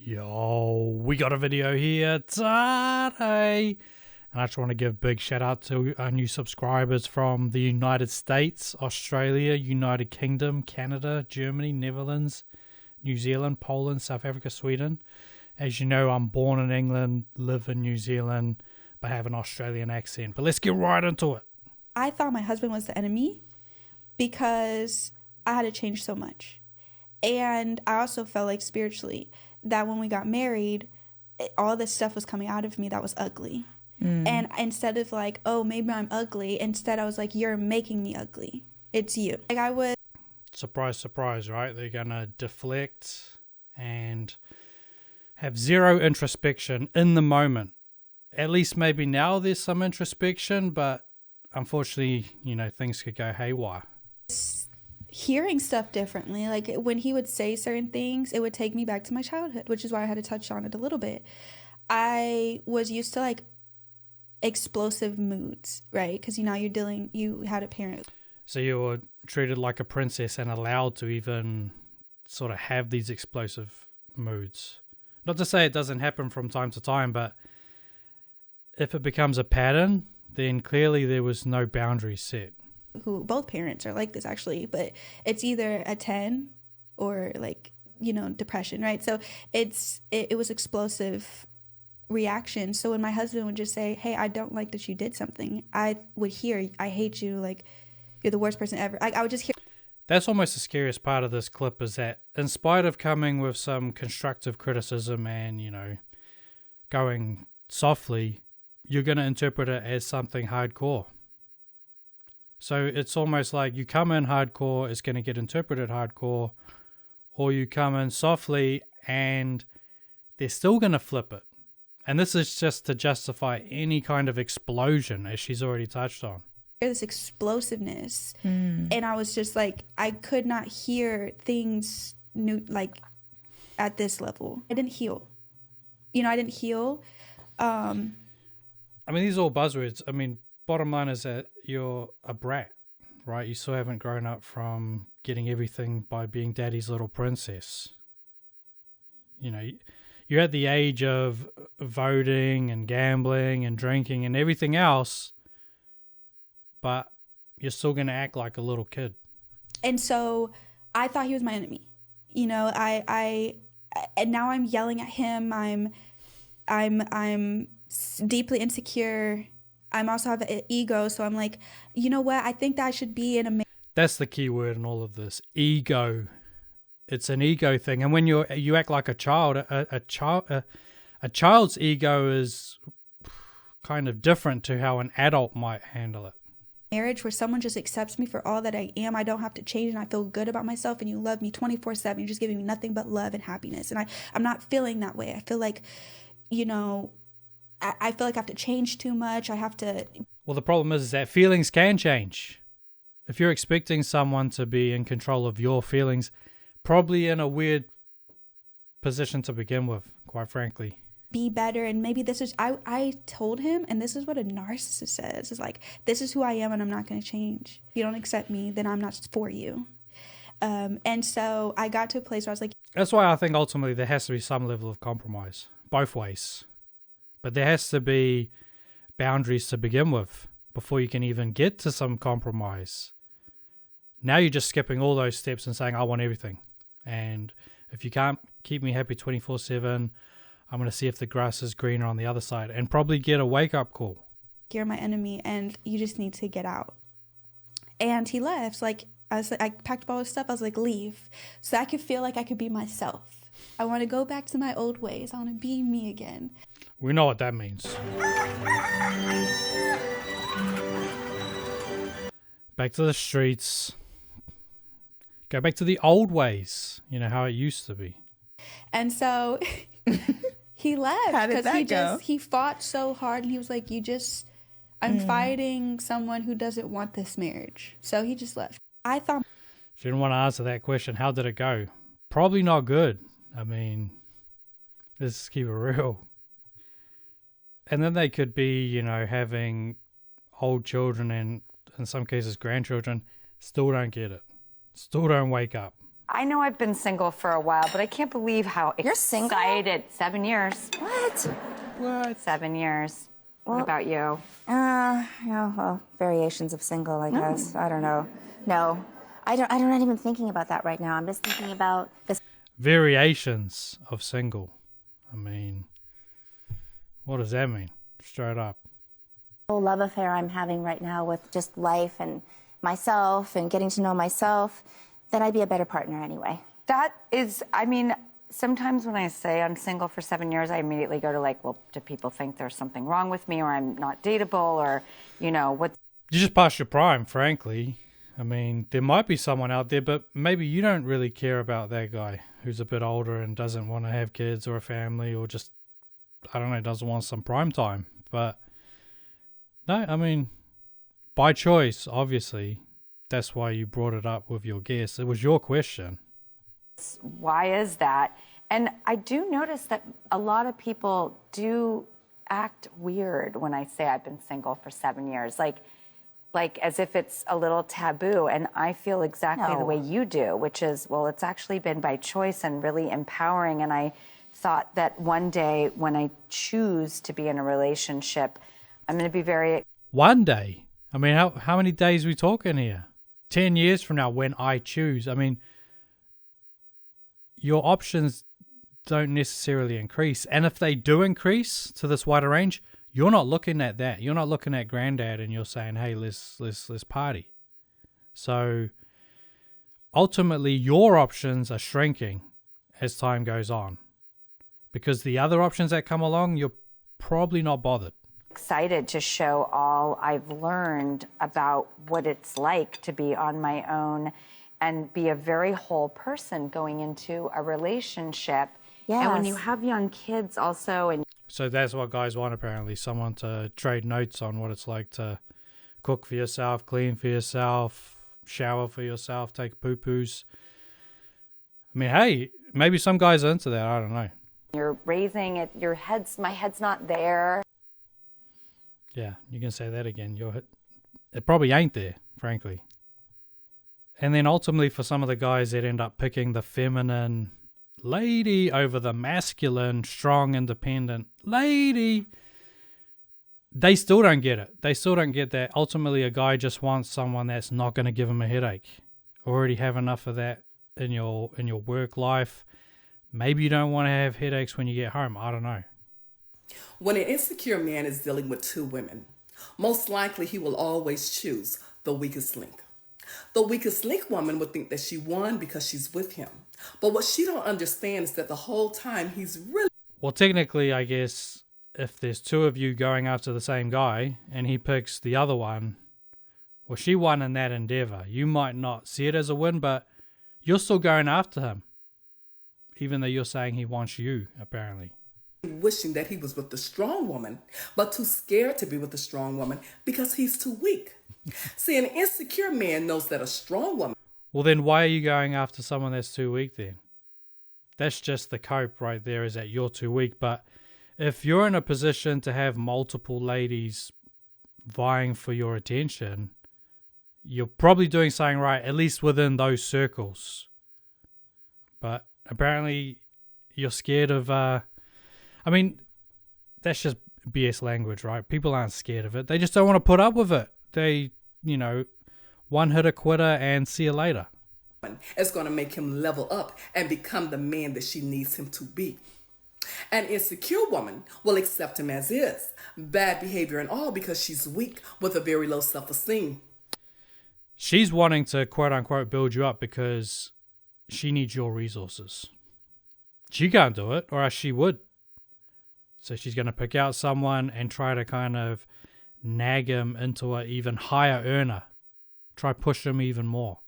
Yo, we got a video here today. And I just want to give a big shout out to our new subscribers from the United States, Australia, United Kingdom, Canada, Germany, Netherlands, New Zealand, Poland, South Africa, Sweden. As you know, I'm born in England, live in New Zealand, but have an Australian accent. But let's get right into it. I thought my husband was the enemy because I had to change so much. And I also felt like spiritually that when we got married, all this stuff was coming out of me that was ugly. And instead of like, oh, maybe I'm ugly, instead I was like, you're making me ugly. It's you. Like I would. Surprise, surprise, right? They're going to deflect and have zero introspection in the moment. At least maybe now there's some introspection, but unfortunately, you know, things could go haywire. Hearing stuff differently. Like when he would say certain things, it would take me back to my childhood, which is why I had to touch on it a little bit. I was used to like explosive moods, right? Because you had a parent. So you were treated like a princess and allowed to even sort of have these explosive moods. Not to say it doesn't happen from time to time, but if it becomes a pattern, then clearly there was no boundaries set. Who both parents are like this actually, but it's either a 10 or like, you know, depression, right? So it was explosive reaction. So when my husband would just say, hey, I don't like that you did something, I would hear, I hate you, like you're the worst person ever. I would just hear. That's almost the scariest part of this clip, is that in spite of coming with some constructive criticism and, you know, going softly, you're going to interpret it as something hardcore. So it's almost like you come in hardcore, it's going to get interpreted hardcore, or you come in softly and they're still going to flip it. And this is just to justify any kind of explosion, as she's already touched on. This explosiveness. And I was just like, I could not hear things new, like at this level. I didn't heal. You know, I didn't heal. I mean, these are all buzzwords. I mean, bottom line is that you're a brat, right? You still haven't grown up from getting everything by being daddy's little princess. You know, you're at the age of voting and gambling and drinking and everything else, but you're still going to act like a little kid. And so I thought he was my enemy. You know, and now I'm yelling at him. I'm deeply insecure. I'm also have an ego, so I'm like, you know what? I think that I should be in a. That's the key word in all of this: ego. It's an ego thing, and when you act like a child, a child's ego is kind of different to how an adult might handle it. Marriage where someone just accepts me for all that I am. I don't have to change, and I feel good about myself. And you love me 24/7. You're just giving me nothing but love and happiness, and I'm not feeling that way. I feel like, you know. I feel like I have to change too much. I have to. Well, the problem is that feelings can change. If you're expecting someone to be in control of your feelings, probably in a weird position to begin with, quite frankly. Be better. And maybe this is, I told him, and this is what a narcissist says, is like, this is who I am and I'm not going to change. If you don't accept me, then I'm not for you. And so I got to a place where I was like. That's why I think ultimately there has to be some level of compromise, both ways. But there has to be boundaries to begin with before you can even get to some compromise. Now you're just skipping all those steps and saying, I want everything. And if you can't keep me happy 24/7, I'm going to see if the grass is greener on the other side and probably get a wake-up call. You're my enemy and you just need to get out. And he left. Like I packed up all his stuff. I was like, leave. So I could feel like I could be myself. I want to go back to my old ways. I want to be me again. We know what that means. Back to the streets. Go back to the old ways. You know, how it used to be. And so he left. How did that go? He fought so hard and he was like, I'm fighting someone who doesn't want this marriage. So he just left. I thought. She didn't want to answer that question. How did it go? Probably not good. I mean, let's keep it real. And then they could be, you know, having old children and in some cases grandchildren, still don't get it. Still don't wake up. I know I've been single for a while, but I can't believe how You're single? excited. 7 years. What? 7 years. What about you? Yeah, well, variations of single, I guess. I don't know. No, I'm not even thinking about that right now. I'm just thinking about this Variations of single. I mean, what does that mean? Straight up. whole love affair I'm having right now with just life and myself and getting to know myself. Then I'd be a better partner anyway. That is, I mean, sometimes when I say I'm single for 7 years, I immediately go to like, well, do people think there's something wrong with me, or I'm not dateable, or, you know, what's... You just past your prime, frankly. I mean, there might be someone out there, but maybe you don't really care about that guy who's a bit older and doesn't want to have kids or a family, or just, I don't know, doesn't want some prime time. But no, I mean, by choice, obviously. That's why you brought it up with your guest. It was your question. Why is that? And I do notice that a lot of people do act weird when I say I've been single for 7 years, like as if it's a little taboo. And I feel exactly the way you do, which is, well, it's actually been by choice and really empowering. And I thought that one day when I choose to be in a relationship, I'm going to be very... One day? I mean, how many days are we talking here? 10 years from now when I choose. I mean, your options don't necessarily increase. And if they do increase to this wider range, you're not looking at that. You're not looking at granddad and you're saying, hey, let's party. So ultimately, your options are shrinking as time goes on, because the other options that come along, you're probably not bothered. Excited to show all I've learned about what it's like to be on my own and be a very whole person going into a relationship. Yes. And when you have young kids also, and So that's what guys want, apparently. Someone to trade notes on what it's like to cook for yourself, clean for yourself, shower for yourself, take poo-poos. I mean, hey, maybe some guys are into that. I don't know. you're raising it, my head's not there. Yeah, you can say that again. It probably ain't there, frankly. And then ultimately for some of the guys that end up picking the feminine lady over the masculine, strong, independent lady, they still don't get it. They still don't get that. Ultimately, a guy just wants someone that's not going to give him a headache. Already have enough of that in your work life. Maybe you don't want to have headaches when you get home. I don't know. When an insecure man is dealing with two women, most likely he will always choose the weakest link. The weakest link woman would think that she won because she's with him. But what she don't understand is that the whole time he's really... Well, technically, I guess if there's two of you going after the same guy and he picks the other one, well, she won in that endeavor. You might not see it as a win, but you're still going after him, even though you're saying he wants you, apparently. wishing that he was with the strong woman, but too scared to be with the strong woman because he's too weak. See, an insecure man knows that a strong woman... Well, then why are you going after someone that's too weak then? That's just the cope right there, is that you're too weak. But if you're in a position to have multiple ladies vying for your attention, you're probably doing something right, at least within those circles. But apparently you're scared of... I mean, that's just BS language, right? People aren't scared of it. They just don't want to put up with it. They, one-hitter quitter and see you later. It's going to make him level up and become the man that she needs him to be. An insecure woman will accept him as is, bad behavior and all, because she's weak with a very low self-esteem. She's wanting to, quote-unquote, build you up because she needs your resources. She can't do it, or else she would. So she's going to pick out someone and try to kind of nag him into an even higher earner. Try push him even more.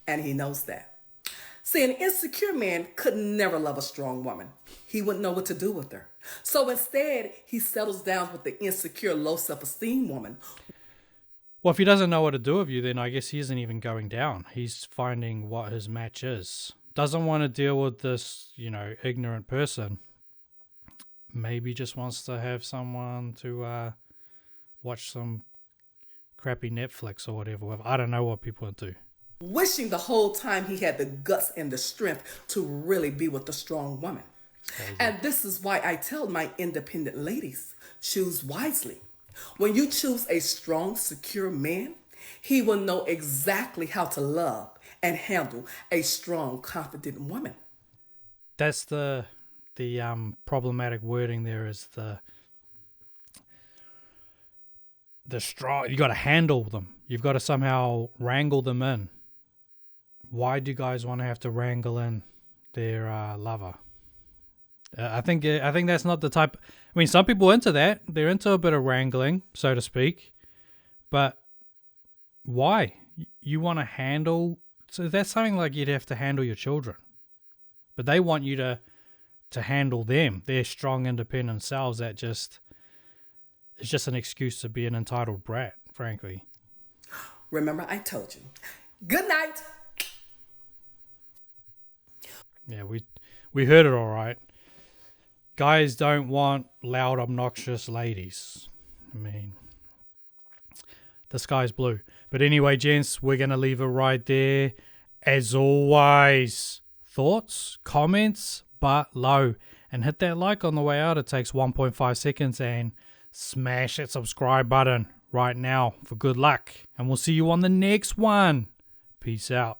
And he knows that. See, an insecure man could never love a strong woman. He wouldn't know what to do with her. So instead, he settles down with the insecure, low self-esteem woman. Well, if he doesn't know what to do with you, then I guess he isn't even going down. He's finding what his match is. Doesn't want to deal with this, ignorant person. Maybe just wants to have someone to watch some crappy Netflix or whatever with. I don't know what people do. wishing the whole time he had the guts and the strength to really be with a strong woman. And this is why I tell my independent ladies, choose wisely. When you choose a strong, secure man, he will know exactly how to love and handle a strong, confident woman. That's the problematic wording there is the strong. You got to handle them. You've got to somehow wrangle them in. Why do guys want to have to wrangle in their lover? I think that's not the type. I mean, some people are into that. They're into a bit of wrangling, so to speak. But why? You want to handle. So that's something like you'd have to handle your children. But they want you to handle them. Their strong, independent selves. That just it's just an excuse to be an entitled brat, frankly. Remember, I told you. Good night. Yeah, we heard it all right. Guys don't want loud, obnoxious ladies. I mean, the sky's blue. But anyway, gents, we're going to leave it right there. As always, thoughts, comments, but low. And hit that like on the way out. It takes 1.5 seconds. And smash that subscribe button right now for good luck. And we'll see you on the next one. Peace out.